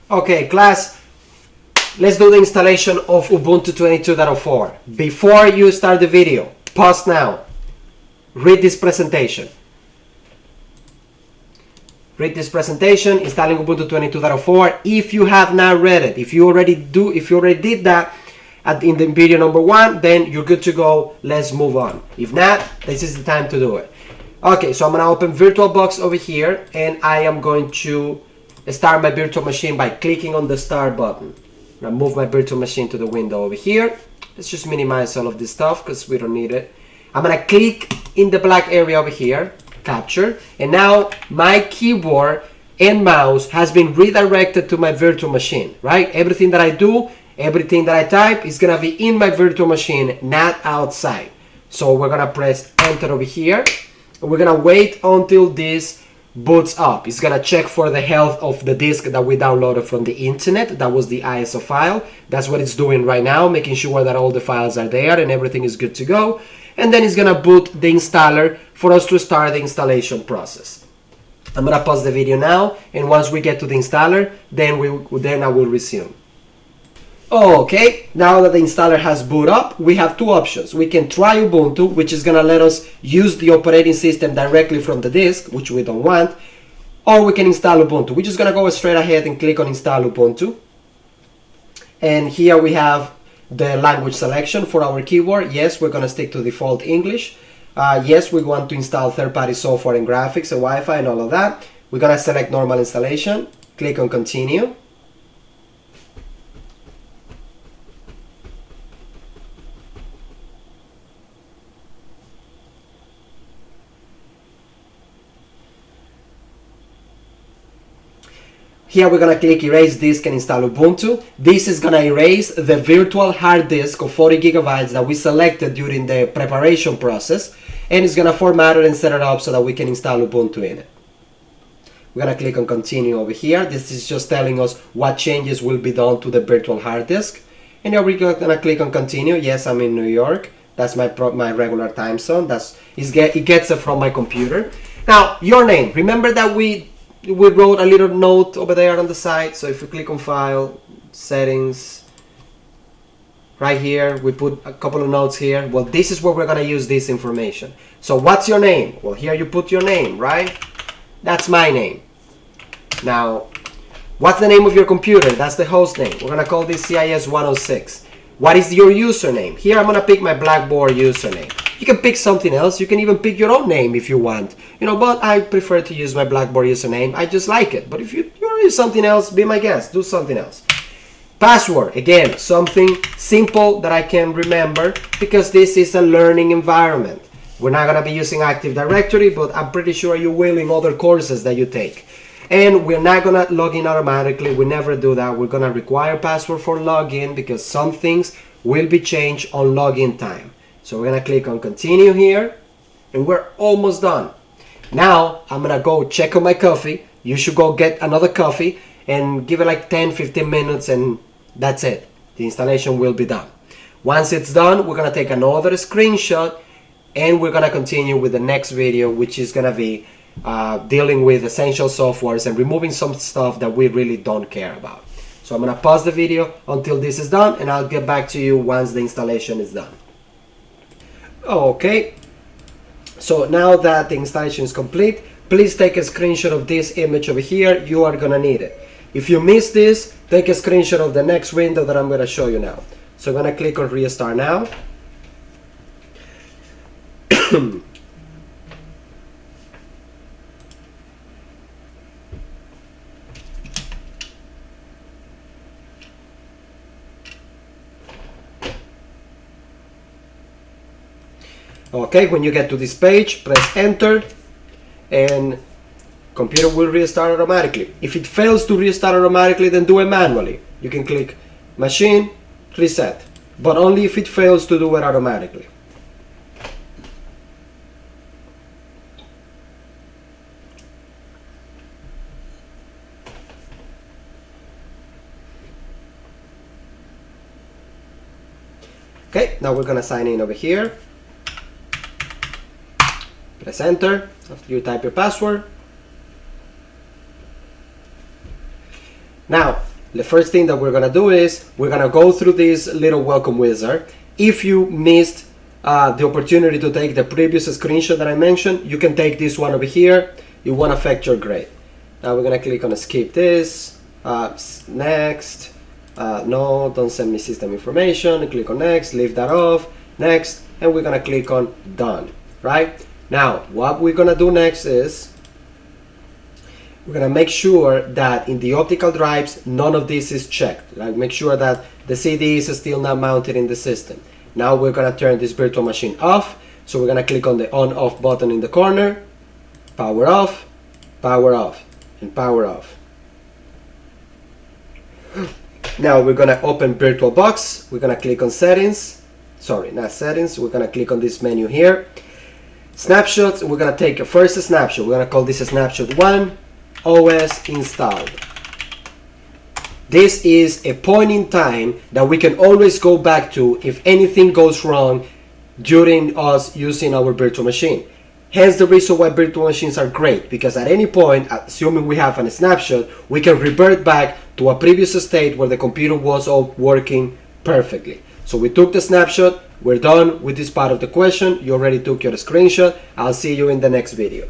Okay, class, let's do the installation of Ubuntu 22.04. Before you start the video, pause now. Read this presentation. Read this presentation, installing Ubuntu 22.04. If you have not read it, if you already did that in the video number 1, then you're good to go. Let's move on. If not, this is the time to do it. Okay, so I'm gonna open VirtualBox over here, and I am going to start my virtual machine by clicking on the start button. I'm gonna move my virtual machine to the window over here. Let's just minimize all of this stuff because we don't need it. I'm gonna click in the black area over here, capture, and now my keyboard and mouse has been redirected to my virtual machine, right? Everything that I do, everything that I type is gonna be in my virtual machine, not outside. So we're gonna press enter over here, and we're gonna wait until this boots up. It's gonna check for the health of the disk that we downloaded from the internet. That was the ISO file. That's what it's doing right now, making sure that all the files are there and everything is good to go. And then it's gonna boot the installer for us to start the installation process. I'm gonna pause the video now, and once we get to the installer, then I will resume. Okay, now that the installer has boot up, we have two options. We can try Ubuntu, which is gonna let us use the operating system directly from the disk, which we don't want, or we can install Ubuntu. We're just gonna go straight ahead and click on install Ubuntu. And here we have the language selection for our keyboard. Yes, we're gonna stick to default English. Yes, we want to install third-party software and graphics and Wi-Fi and all of that. We're gonna select normal installation, click on continue. Here we're gonna click erase disk and install Ubuntu. This is gonna erase the virtual hard disk of 40 gigabytes that we selected during the preparation process, and it's gonna format it and set it up so that we can install Ubuntu in it. We're gonna click on continue over here. This is just telling us what changes will be done to the virtual hard disk. And here we're gonna click on continue. Yes, I'm in New York. That's my regular time zone. It gets it from my computer. Now, your name. Remember that we wrote a little note over there on the side. So if you click on file, settings, right here, we put a couple of notes here. Well, this is where we're gonna use this information. So what's your name? Well, here you put your name, right? That's my name. Now, what's the name of your computer? That's the host name. We're gonna call this CIS 106. What is your username? Here I'm gonna pick my Blackboard username. You can pick something else. You can even pick your own name if you want. But I prefer to use my Blackboard username. I just like it. But if you want to use something else, be my guest. Do something else. Password. Again, something simple that I can remember because this is a learning environment. We're not going to be using Active Directory, but I'm pretty sure you will in other courses that you take. And we're not going to log in automatically. We never do that. We're going to require password for login because some things will be changed on login time. So we're gonna click on continue here, and we're almost done. Now I'm gonna go check on my coffee. You should go get another coffee and give it like 10-15 minutes, and that's it. The installation will be done. Once it's done, we're gonna take another screenshot, and we're gonna continue with the next video, which is gonna be dealing with essential softwares and removing some stuff that we really don't care about. So I'm gonna pause the video until this is done, and I'll get back to you once the installation is done. Okay, so now that the installation is complete, please take a screenshot of this image over here. You are gonna need it. If you miss this, take a screenshot of the next window that I'm gonna show you now. So I'm gonna click on restart now. Okay, when you get to this page, press enter and computer will restart automatically. If it fails to restart automatically, then do it manually. You can click machine, reset, but only if it fails to do it automatically. Okay, now we're gonna sign in over here. Press enter after you type your password. Now, the first thing that we're gonna do is we're gonna go through this little welcome wizard. If you missed the opportunity to take the previous screenshot that I mentioned, you can take this one over here. It won't affect your grade. Now we're gonna click on skip this, next, no, don't send me system information, click on next, leave that off, next, and we're gonna click on done, right? Now, what we're gonna do next is we're gonna make sure that in the optical drives, none of this is checked. Like, make sure that the CD is still not mounted in the system. Now we're gonna turn this virtual machine off. So we're gonna click on the on-off button in the corner, power off, and power off. Now we're gonna open VirtualBox. We're gonna click on settings. Sorry, not settings. We're gonna click on this menu here. Snapshots. We're gonna take a first snapshot. We're gonna call this a snapshot 1. OS installed. This is a point in time that we can always go back to if anything goes wrong during us using our virtual machine. Hence the reason why virtual machines are great, because at any point, assuming we have a snapshot, we can revert back to a previous state where the computer was all working perfectly. So we took the snapshot, we're done with this part of the question. You already took your screenshot. I'll see you in the next video.